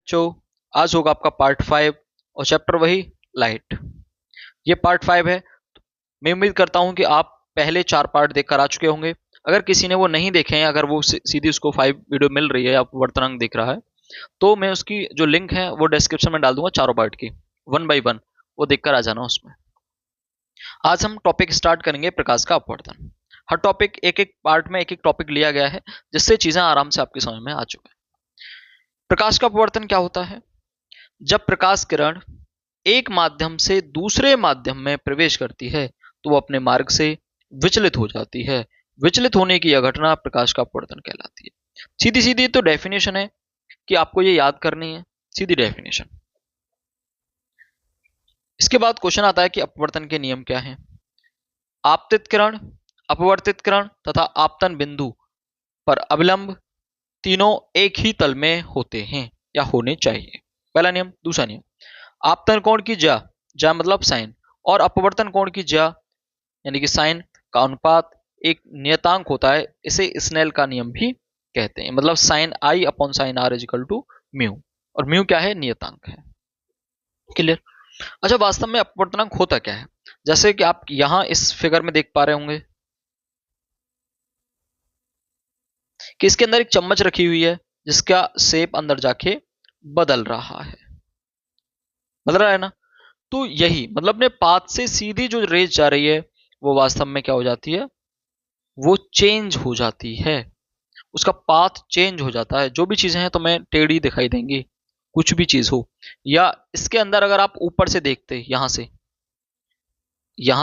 बच्चों, आज होगा आपका पार्ट 5 और चैप्टर वही लाइट। ये पार्ट 5 है। मैं उम्मीद करता हूं कि आप पहले 4 पार्ट देखकर आ चुके होंगे। अगर किसी ने वो नहीं देखे हैं, अगर वो सीधी उसको 5 वीडियो मिल रही है या वर्तनांक देख रहा है, तो मैं उसकी जो लिंक है वो डिस्क्रिप्शन में डाल दूंगा, चारों पार्ट की 1 बाय 1 वो देखकर आ जाना उसमें। आज हम टॉपिक स्टार्ट करेंगे प्रकाश का अपवर्तन। हर टॉपिक एक एक पार्ट में एक एक टॉपिक लिया गया है, जिससे चीजें आराम से आपकी समझ में आ चुकी है। प्रकाश का अपवर्तन क्या होता है? जब प्रकाश किरण एक माध्यम से दूसरे माध्यम में प्रवेश करती है तो वो अपने मार्ग से विचलित हो जाती है। विचलित होने की यह घटना प्रकाश का अपवर्तन कहलाती है। सीधी सीधी तो डेफिनेशन है कि आपको ये याद करनी है, सीधी डेफिनेशन। इसके बाद क्वेश्चन आता है कि अपवर्तन के नियम क्या हैं। आपतित किरण, अपवर्तित किरण तथा आपतन बिंदु पर अविलंब तीनों एक ही तल में होते हैं या होने चाहिए। पहला नियम। दूसरा नियम, आपतन कोण की ज्या मतलब साइन, और अपवर्तन कोण की ज्या यानी कि साइन का अनुपात एक नियतांक होता है। इसे स्नेल का नियम भी कहते हैं। मतलब sine i upon sine r is equal to mu, और म्यू क्या है? नियतांक है। क्लियर? अच्छा, वास्तव में अपवर्तनांक होता क्या है? जैसे कि आप यहां इस फिगर में देख पा रहे होंगे कि इसके अंदर एक चम्मच रखी हुई है जिसका शेप अंदर जाके बदल रहा है। बदल रहा है ना? तो यही मतलब अपने पाथ से सीधी जो रेज जा रही है वो वास्तव में क्या हो जाती है? वो चेंज हो जाती है। उसका पाथ चेंज हो जाता है। जो भी चीजें हैं तो मैं टेढ़ी दिखाई देंगी, कुछ भी चीज हो। या इसके अंदर अगर आप ऊपर से देखते, यहां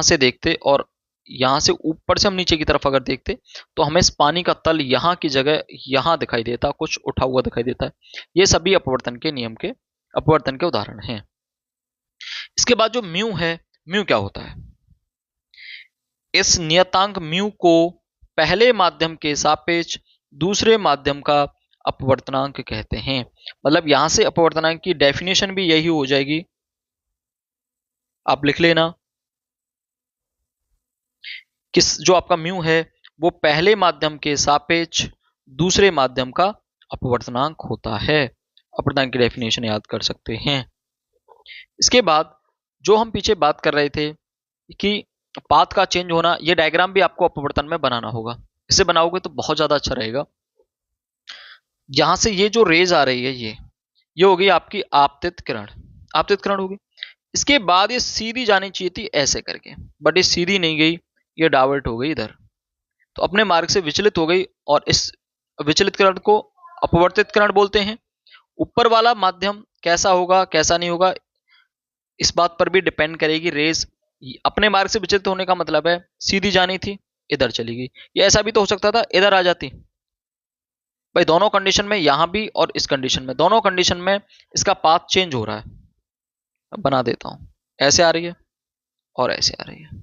से देखते और यहां से ऊपर से हम नीचे की तरफ अगर देखते तो हमें इस पानी का तल यहां की जगह यहां दिखाई देता, कुछ उठा हुआ दिखाई देता है। ये सभी अपवर्तन के नियम के अपवर्तन के उदाहरण हैं। इसके बाद जो म्यू है, म्यू क्या होता है? इस नियतांक म्यू को पहले माध्यम के सापेक्ष दूसरे माध्यम का अपवर्तनांक कहते हैं। मतलब यहां से अपवर्तनांक की डेफिनेशन भी यही हो जाएगी, आप लिख लेना। किस जो आपका म्यू है वो पहले माध्यम के सापेक्ष दूसरे माध्यम का अपवर्तनांक होता है। अपवर्तनांक की डेफिनेशन याद कर सकते हैं। इसके बाद जो हम पीछे बात कर रहे थे कि पाथ का चेंज होना, ये डायग्राम भी आपको अपवर्तन में बनाना होगा। इसे बनाओगे तो बहुत ज्यादा अच्छा रहेगा। यहां से ये जो रेज आ रही है ये होगी आपकी आपतित किरण। आपतित किरण होगी। इसके बाद ये सीधी जानी चाहिए थी ऐसे करके, बट ये सीधी नहीं गई, ये डावर्ट हो गई इधर, तो अपने मार्ग से विचलित हो गई। और इस विचलित किरण को अपवर्तित किरण बोलते हैं। ऊपर वाला माध्यम कैसा होगा कैसा नहीं होगा इस बात पर भी डिपेंड करेगी। रेज अपने मार्ग से विचलित होने का मतलब है सीधी जानी थी, इधर चली गई। ये ऐसा भी तो हो सकता था इधर आ जाती। भाई दोनों कंडीशन में, यहां भी और इस कंडीशन में, दोनों कंडीशन में इसका पाथ चेंज हो रहा है। अब बना देता हूं, ऐसे आ रही है और ऐसे आ रही है।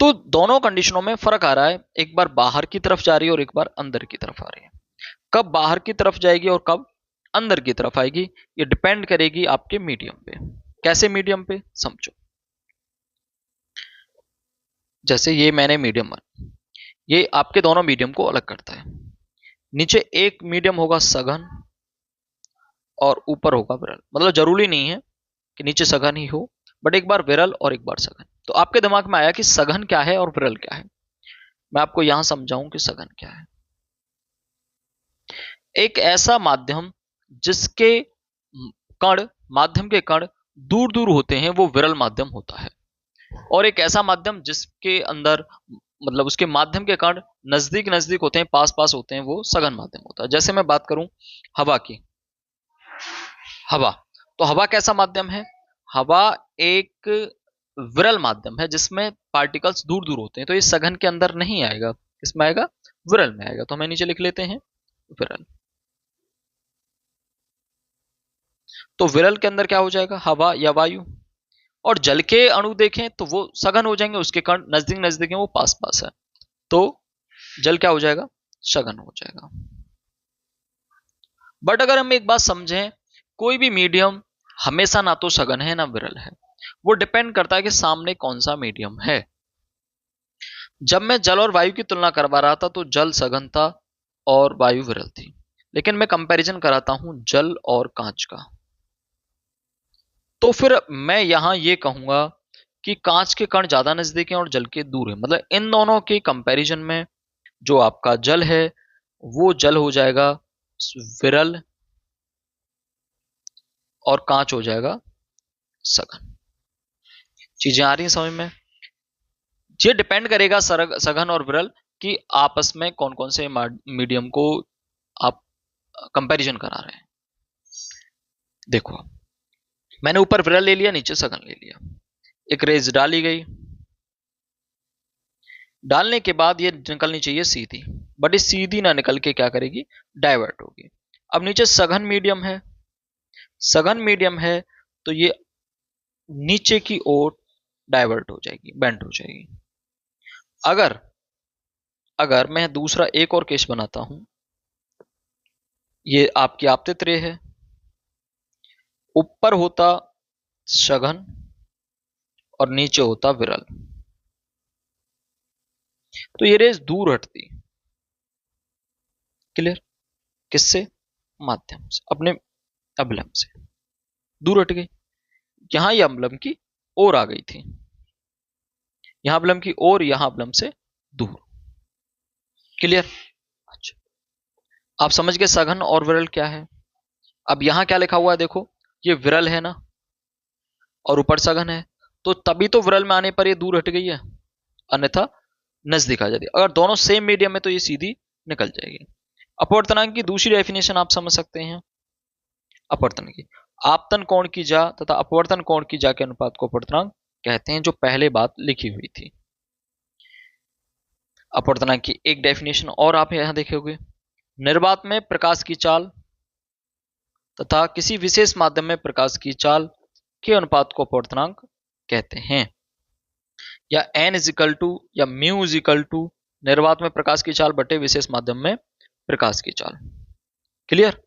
तो दोनों कंडीशनों में फर्क आ रहा है। एक बार बाहर की तरफ जा रही है और एक बार अंदर की तरफ आ रही है। कब बाहर की तरफ जाएगी और कब अंदर की तरफ आएगी ये डिपेंड करेगी आपके मीडियम पे। कैसे मीडियम पे? समझो। जैसे ये मैंने मीडियम बना, ये आपके दोनों मीडियम को अलग करता है। नीचे एक मीडियम होगा सघन और ऊपर होगा विरल। मतलब जरूरी नहीं है कि नीचे सघन ही हो, बट एक बार विरल और एक बार सघन। तो आपके दिमाग में आया कि सघन क्या है और विरल क्या है। मैं आपको यहां समझाऊं कि सघन क्या है। एक ऐसा माध्यम जिसके कण, माध्यम के कण दूर दूर होते हैं वो विरल माध्यम होता है। और एक ऐसा माध्यम जिसके अंदर मतलब उसके माध्यम के कण नजदीक नजदीक होते हैं, पास पास होते हैं, वो सघन माध्यम होता है। जैसे मैं बात करूं हवा की, हवा, तो हवा कैसा माध्यम है? हवा एक विरल माध्यम है जिसमें पार्टिकल्स दूर दूर होते हैं। तो ये सघन के अंदर नहीं आएगा, इसमें आएगा विरल में आएगा। तो हमें नीचे लिख लेते हैं विरल। तो विरल के अंदर क्या हो जाएगा? हवा या वायु। और जल के अणु देखें तो वो सघन हो जाएंगे, उसके कण नजदीक नजदीक है, वो पास पास है, तो जल क्या हो जाएगा? सघन हो जाएगा। बट अगर हम एक बात समझें, कोई भी मीडियम हमेशा ना तो सघन है ना विरल है। वो डिपेंड करता है कि सामने कौन सा मीडियम है। जब मैं जल और वायु की तुलना करवा रहा था तो जल सघन था और वायु विरल थी। लेकिन मैं कंपैरिजन कराता हूं जल और कांच का। तो फिर मैं यहां ये कहूंगा कि कांच के कण ज्यादा नजदीक हैं और जल के दूर है। मतलब इन दोनों के कंपैरिजन में जो आपका जल है वो जल हो जाएगा विरल और कांच हो जाएगा सघन। चीजें आ रही हैं समझ में? ये डिपेंड करेगा सघन और विरल कि आपस में कौन कौन से मीडियम को आप कंपैरिजन करा रहे हैं। देखो मैंने ऊपर विरल ले लिया, नीचे सघन ले लिया। एक रेज डाली गई, डालने के बाद ये निकलनी चाहिए सीधी, बट ये सीधी ना निकल के क्या करेगी, डाइवर्ट होगी। अब नीचे सघन मीडियम है, सघन मीडियम है तो ये नीचे की ओर डाइवर्ट हो जाएगी, बेंड हो जाएगी। अगर अगर मैं दूसरा एक और केस बनाता हूं, ये आपकी आपतित रे है, ऊपर होता सघन और नीचे होता विरल, तो ये रेस दूर हटती। क्लियर? किससे? माध्यम से, अपने अवलंब से दूर हट गई। यहां ये अवलंब की ओर आ गई थी, यहां अवलंब की ओर, यहां अवलंब से दूर। क्लियर? अच्छा, आप समझ गए सघन और विरल क्या है। अब यहां क्या लिखा हुआ है देखो, ये विरल है ना और ऊपर सघन है, तो तभी तो विरल में आने पर ये दूर हट गई है, अन्यथा नजदीक आ जाती। अगर दोनों सेम मीडियम में तो ये सीधी निकल जाएगी। अपवर्तनांक की दूसरी डेफिनेशन आप समझ सकते हैं। अपवर्तन की, आपतन कोण की जा तथा अपवर्तन कोण की जा के अनुपात को अपवर्तनांक कहते हैं, जो पहले बात लिखी हुई थी। अपवर्तनांक की एक डेफिनेशन और आप यहां देखोगे, निर्वात में प्रकाश की चाल तथा किसी विशेष माध्यम में प्रकाश की चाल के अनुपात को अपवर्तनांक कहते हैं। या n इजिकल टू या म्यू इजिकल टू निर्वात में प्रकाश की चाल बटे विशेष माध्यम में प्रकाश की चाल। क्लियर?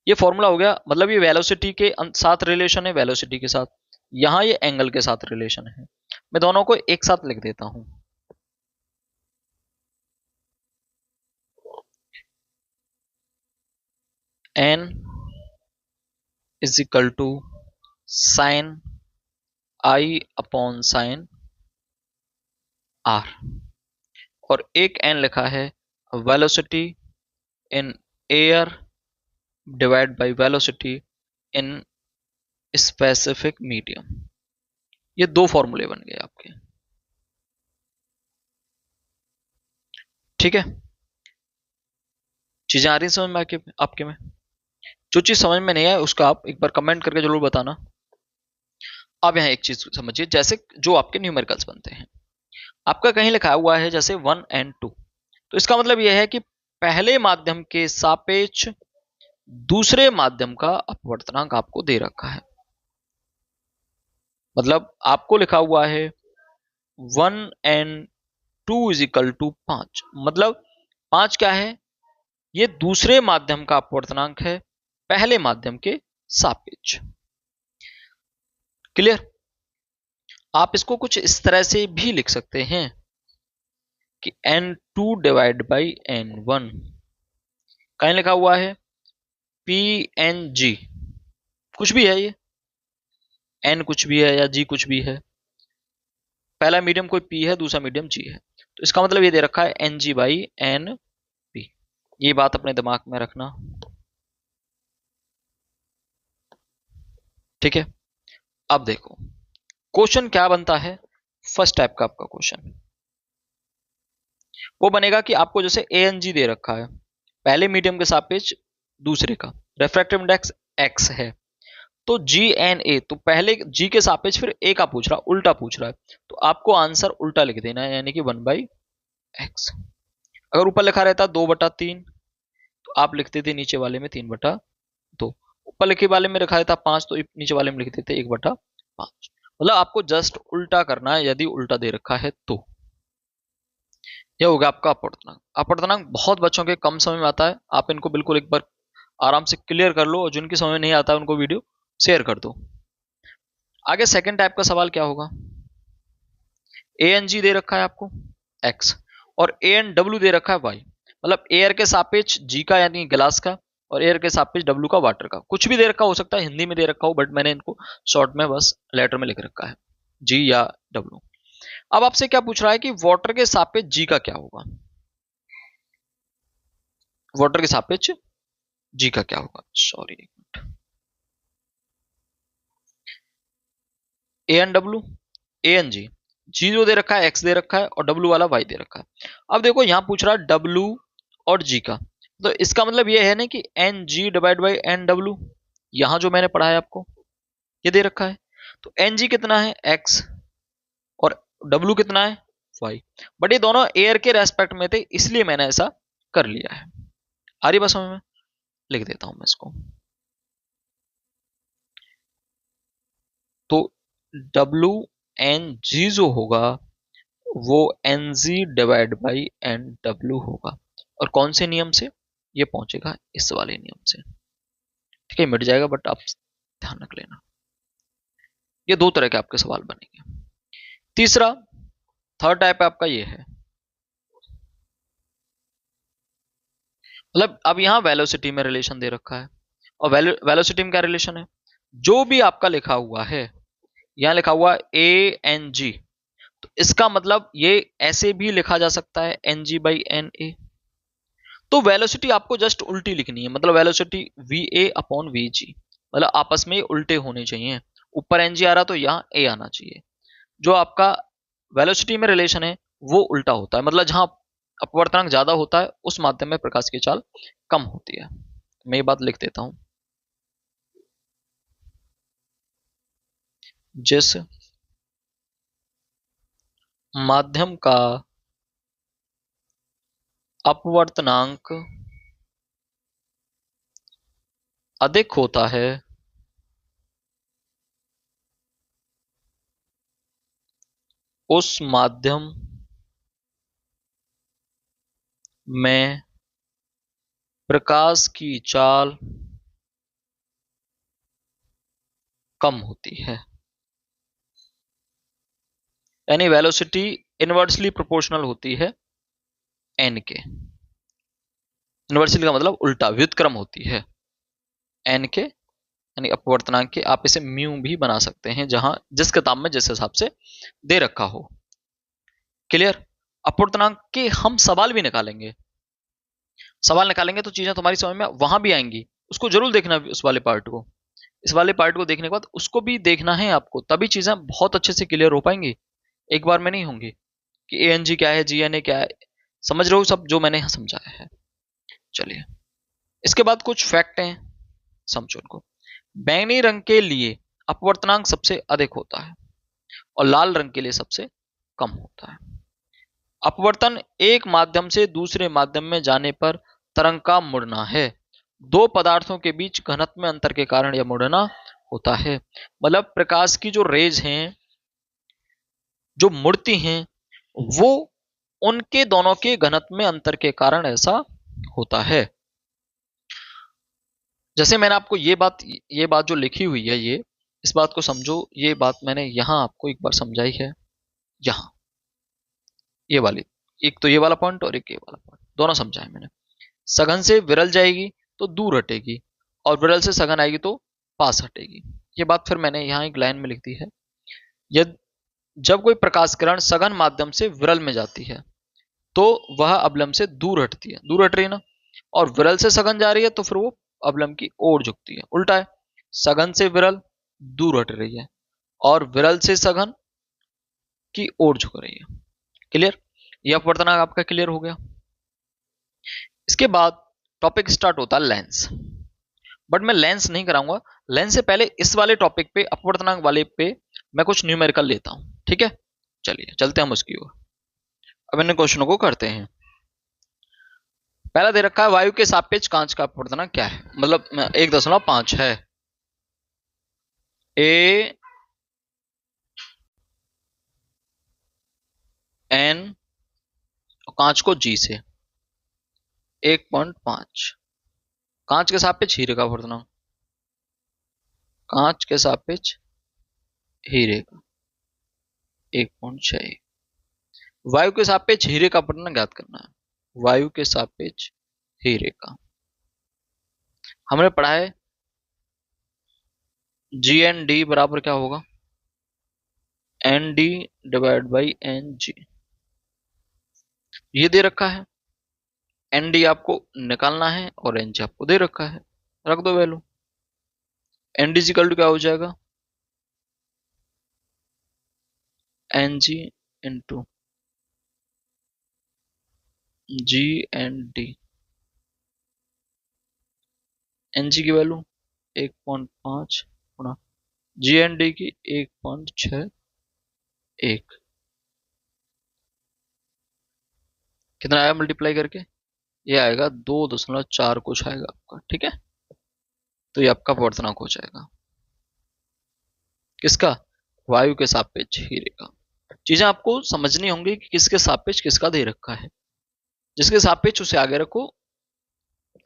ये फॉर्मूला हो गया, मतलब ये वेलोसिटी के साथ रिलेशन है, वेलोसिटी के साथ, यहां ये एंगल के साथ रिलेशन है। मैं दोनों को एक साथ लिख देता हूं। n is equal to sine i upon sine r, और एक n लिखा है velocity in air divide by velocity in specific medium. ये दो फॉर्मूले बन गए आपके। ठीक है, चीजें आ रही समझ में आपके में? जो चीज समझ में नहीं आए उसका आप एक बार कमेंट करके जरूर बताना। अब यहाँ एक चीज समझिए, जैसे जो आपके न्यूमेरिकल्स बनते हैं, आपका कहीं लिखा हुआ है जैसे 1 and 2, तो इसका मतलब यह है कि पहले माध्यम के सापेक्ष दूसरे माध्यम का अपवर्तनांक आपको दे रखा है। मतलब आपको लिखा हुआ है 1 and 2 इजिकल टू 5, मतलब 5 क्या है, ये दूसरे माध्यम का अपवर्तनांक है पहले माध्यम के सापेक्ष। क्लियर? आप इसको कुछ इस तरह से भी लिख सकते हैं कि n2 डिवाइड बाई n1, कहीं लिखा हुआ है png, कुछ भी है ये, n कुछ भी है या g कुछ भी है, पहला मीडियम कोई p है, दूसरा मीडियम g है, तो इसका मतलब ये दे रखा है ng बाई np। ये बात अपने दिमाग में रखना। ठीक है, अब देखो क्वेश्चन क्या बनता है। फर्स्ट टाइप का आपका क्वेश्चन वो बनेगा कि आपको जैसे ANG दे रखा है, पहले मीडियम के सापेक्ष दूसरे का रेफ्रैक्टिव इंडेक्स x है, तो GNA, तो पहले G के सापेक्ष फिर A का पूछ रहा, उल्टा पूछ रहा है, तो आपको आंसर उल्टा लिख देना है, यानी कि 1/x। अगर ऊपर लिखा रहता 2/3, तो आप लिखते थे नीचे वाले में 3/2, ऊपर लिखे वाले में लिखा रहता 5, तो नीचे वाले में लिखते थे 1/5। मतलब आपको जस्ट उल्टा करना है यदि उल्टा दे रखा है तो। यह होगा आपका अपवर्तनांक। अपवर्तनांक बहुत बच्चों के कम समय में आता है, आप इनको बिल्कुल एक बार आराम से क्लियर कर लो, और जिनकी समझ में नहीं आता है उनको वीडियो शेयर कर दो। आगे सेकंड टाइप का सवाल क्या होगा, ANG दे रखा है आपको x और ANW दे रखा है y, मतलब एयर के सापेक्ष जी का यानी गिलास का, और एयर के सापेक्ष डब्ल्यू का वाटर का। कुछ भी दे रखा हो सकता है, हिंदी में दे रखा हो, बट मैंने इनको शॉर्ट में बस लेटर में लिख रखा है, जी या डब्ल्यू। अब आपसे क्या पूछ रहा है कि वाटर के सापेक्ष जी का क्या होगा, वाटर के सापेक्ष जी का क्या होगा, सॉरी एक minute, A N W, A N G, जी जो दे रखा है एक्स दे रखा है और डब्ल्यू वाला वाई दे रखा है। अब देखो यहां पूछ रहा है डब्ल्यू और जी का, तो इसका मतलब ये है ना कि n g divide by n डब्ल्यू, यहां जो मैंने पढ़ा है आपको ये दे रखा है, तो एन जी कितना है एक्स और डब्ल्यू कितना है वाई, बट ये दोनों एयर के रेस्पेक्ट में थे इसलिए मैंने ऐसा कर लिया है। आ रही बस में लिख देता हूं मैं इसको, तो डब्ल्यू एन जी जो होगा वो n g divide by n डब्ल्यू होगा, और कौन से नियम से, ये पहुंचेगा इस वाले नियम से, ठीक है मिट जाएगा, बट आप ध्यान रख लेना। ये दो तरह के आपके सवाल बनेंगे। तीसरा, थर्ड टाइप आपका ये है, मतलब अब यहां वेलोसिटी में रिलेशन दे रखा है, और वेलोसिटी में क्या रिलेशन है, जो भी आपका लिखा हुआ है, यहां लिखा हुआ ए एन जी, तो इसका मतलब ये ऐसे भी लिखा जा सकता है n g by n a, तो वेलोसिटी आपको जस्ट उल्टी लिखनी है, मतलब velocity v a upon v g, मतलब आपस में उल्टे होने चाहिए, ऊपर एन जी आ रहा तो यहाँ ए आना चाहिए। जो आपका वेलोसिटी में रिलेशन है वो उल्टा होता है, मतलब जहां अपवर्तनांक ज्यादा होता है उस माध्यम में प्रकाश की चाल कम होती है। मैं ये बात लिख देता हूं, जिस माध्यम का अपवर्तनांक अधिक होता है उस माध्यम में प्रकाश की चाल कम होती है, यानी वेलोसिटी इनवर्सली प्रोपोर्शनल होती है एन के, इनवर्सली का मतलब उल्टा व्युत्क्रम होती है एन के, यानी अपवर्तनांक के, आप इसे म्यू भी बना सकते हैं जहां जिस किताब में जिस हिसाब से दे रखा हो। क्लियर? अपवर्तनांक के हम सवाल भी निकालेंगे, सवाल निकालेंगे तो चीजें तुम्हारी समझ में वहां भी आएंगी, उसको जरूर देखना उस वाले पार्ट को, इस वाले पार्ट को देखने के बाद उसको भी देखना है आपको, तभी चीजें बहुत अच्छे से क्लियर हो पाएंगी, एक बार में नहीं होंगी कि ए एन जी क्या है जी एन ए क्या है, समझ रहे हो सब जो मैंने समझाया है। चलिए इसके बाद कुछ फैक्ट हैं, समझो उनको। बैंगनी रंग के लिए अपवर्तनांक सबसे अधिक होता है और लाल रंग के लिए सबसे कम होता है। अपवर्तन एक माध्यम से दूसरे माध्यम में जाने पर तरंग का मुड़ना है, दो पदार्थों के बीच घनत्व में अंतर के कारण यह मुड़ना होता है, मतलब प्रकाश की जो रेज हैं जो मुड़ती हैं वो उनके दोनों के घनत्व में अंतर के कारण ऐसा होता है। जैसे मैंने आपको ये बात जो लिखी हुई है, ये इस बात को समझो, ये बात मैंने यहां आपको एक बार समझाई है, यहां ये वाली, एक तो ये वाला पॉइंट और एक ये वाला पॉइंट, दोनों समझाए मैंने। सघन से विरल जाएगी तो दूर हटेगी, और विरल से सघन आएगी तो पास हटेगी, ये बात फिर मैंने यहाँ एक लाइन में लिख दी है। यदि जब कोई प्रकाश किरण सघन माध्यम से विरल में जाती है तो वह अवलंब से दूर हटती है, दूर हट रही है ना, और विरल से सघन जा रही है तो फिर वो अवलंब की ओर झुकती है, उल्टा है, सघन से विरल दूर हट रही है और विरल से सघन की ओर झुक रही है। क्लियर? यह अपवर्तनांक आपका क्लियर हो गया। इसके बाद टॉपिक स्टार्ट होता है लेंस, बट मैं लेंस नहीं कराऊंगा, लेंस से पहले इस वाले टॉपिक पे अपवर्तनांक वाले पे मैं कुछ न्यूमेरिकल लेता हूं, ठीक है? चलिए चलते हैं हम उसकी ओर, अब इन क्वेश्चनों को करते हैं। पहला दे रखा है वायु के सापेक्ष कांच का अपवर्तनांक क्या है, मतलब 1.5 है, ए एन कांच को जी से 1.5, कांच के सापेक्ष हीरे का अपवर्तनांक, कांच के सापेक्ष हीरे का 1.6, वायु के सापेक्ष हीरे का अपवर्तनांक ज्ञात करना है। वायु के सापेक्ष हीरे का। हमने पढ़ा है जी एन डी बराबर क्या होगा, n d divide by n g. ये दे रखा है, एन डी आपको निकालना है और एन जी आपको दे रखा है, रख दो value. N d equal to क्या हो जाएगा, n g into g n d. N g की वैल्यू 1.5 गुणा जी एन डी की 1.61, कितना आया मल्टीप्लाई करके, ये आएगा 2.4 कुछ आएगा आपका, ठीक है। तो ये आपका अपवर्तनांक हो जाएगा किसका, वायु के सापेक्ष हीरे का। चीजें आपको समझनी होंगी कि किसके सापेक्ष किसका दे रखा है, जिसके सापेक्ष उसे आगे रखो,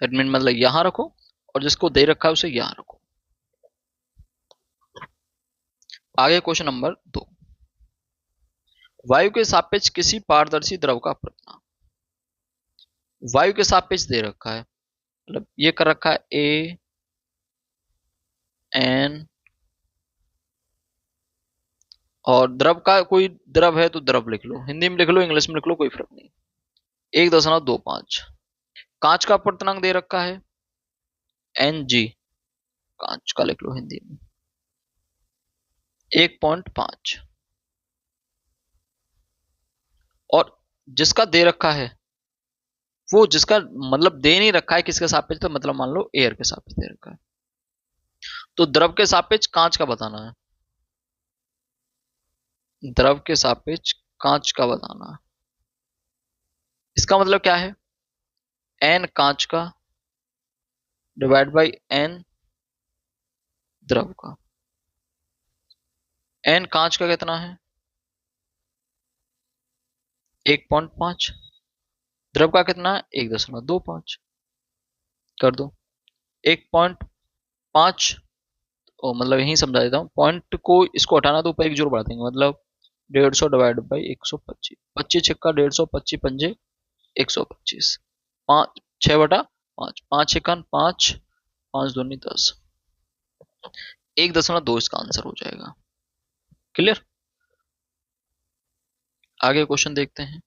एडमिन मतलब यहां रखो, और जिसको दे रखा है उसे यहां रखो। आगे क्वेश्चन नंबर 2, वायु के सापेक्ष किसी पारदर्शी द्रव का अपवर्तनांक। वायु के सापेक्ष दे रखा है, मतलब ये कर रखा है ए एन, और द्रव का कोई द्रव है तो द्रव लिख लो, हिंदी में लिख लो इंग्लिश में लिख लो, कोई फर्क नहीं। 1.25 कांच का अपवर्तनांक दे रखा है एन जी, कांच का लिख लो हिंदी में 1.5, और जिसका दे रखा है वो जिसका मतलब दे नहीं रखा है किसके सापेक्ष, तो मतलब मान लो एयर के सापेक्ष दे रखा है, तो द्रव के सापेक्ष कांच का बताना है, द्रव के सापेक्ष कांच का बताना है। इसका मतलब क्या है, एन कांच का डिवाइड बाई एन द्रव का। एन कांच का कितना है 1.5, द्रव का कितना है 1.25, कर दो 1.5, मतलब यही समझा देता हूँ, पॉइंट को इसको हटाना तो ऊपर एक जोर बढ़ा देंगे, मतलब 150 डिवाइड बाई 125, 25 छक्का 150, 25 पंजे 125, 5 6/5, 5 एकन 5, 5 दूनी 10, 1.2 इसका आंसर हो जाएगा। क्लियर। आगे क्वेश्चन देखते हैं,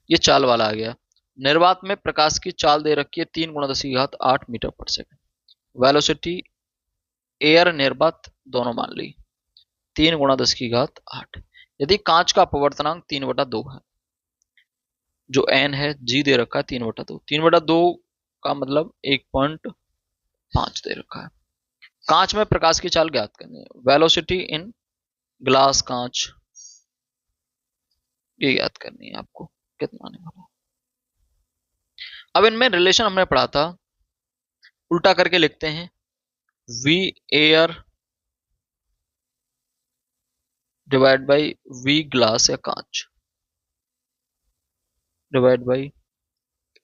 ये चाल वाला आ गया। निर्वात में प्रकाश की चाल दे रखी है 3 × 10⁸ मीटर पर सेकंड। वेलोसिटी एयर निर्वात दोनों मान ली 3 × 10⁸। यदि कांच का अपवर्तनांक 3/2 है, जो एन है जी दे रखा है 3/2, 3/2 का मतलब 1.5 दे रखा है। कांच में प्रकाश की चाल ज्ञात करनी है, वेलोसिटी इन ग्लास कांच, ये ज्ञात करनी है आपको, कितना आने वाला। अब इनमें रिलेशन हमने पढ़ा था, उल्टा करके लिखते हैं, v air divide by v glass या कांच, डिवाइड बाई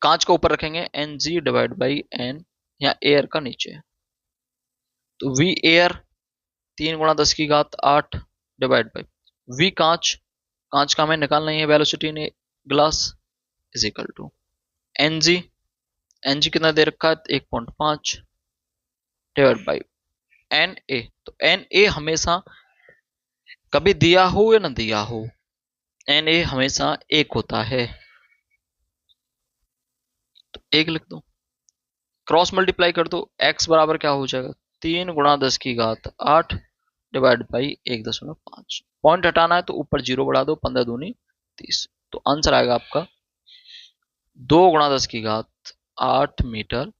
कांच को ऊपर रखेंगे n g divide by n, या एयर का नीचे, तो v air 3 × 10⁸ divide by v कांच, कांच का हमें निकालना ही है वेलोसिटी ने glass, is equal to n g, n g कितना दे रखा है 1.5 डिवाइड बाई एन ए। तो एन ए हमेशा कभी दिया हो या ना दिया हो, एन ए हमेशा 1 होता है, तो 1 लिख दो, क्रॉस मल्टीप्लाई कर दो, x बराबर क्या हो जाएगा 3 × 10⁸ डिवाइड बाई 1.5। पॉइंट हटाना है तो ऊपर 0 बढ़ा दो, 15 दूनी 30, तो आंसर आएगा आपका 2 × 10⁸ मीटर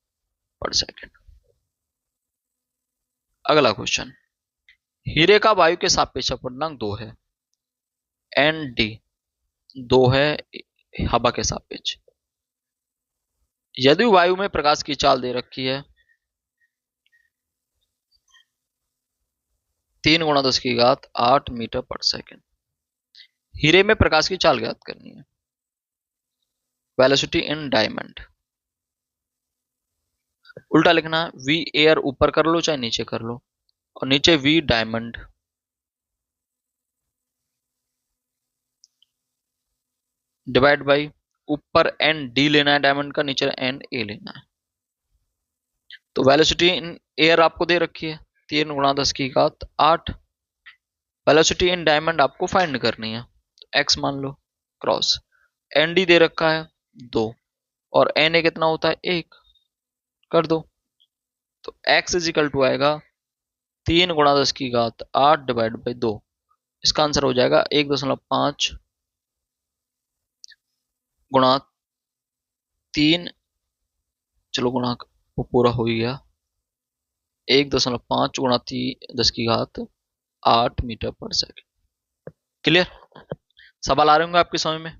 पर सेकेंड। अगला क्वेश्चन, हीरे का वायु के सापेक्ष अपवर्तनांक 2 है, एन डी 2 है हवा के सापेक्ष। यदि वायु में प्रकाश की चाल दे रखी है 3 × 10⁸ मीटर पर सेकेंड, हीरे में प्रकाश की चाल ज्ञात करनी है, वेलोसिटी इन डायमंड। उल्टा लिखना है, वी एयर ऊपर कर लो चाहे नीचे कर लो, और नीचे वी डायमंड, डिवाइड बाई ऊपर एन डी लेना है डायमंड का, नीचे एन ए लेना है। तो वेलोसिटी इन एयर आपको दे रखी है 3 × 10⁸ वेलोसिटी इन डायमंड आपको फाइंड करनी है, एक्स मान लो क्रॉस एन डी दे रखा है 2 और एन ए कितना होता है 1, कर दो। तो एक्स इज इक्वल टू आएगा 3 × 10⁸ डिवाइड बाई 2। इसका आंसर हो जाएगा 1.5 गुणा 3, चलो गुणा वो पूरा हो ही गया, 1.5 गुणा 10⁸ मीटर पर सेकेंड। क्लियर? सवाल आ रहे होंगे आपके समझ में?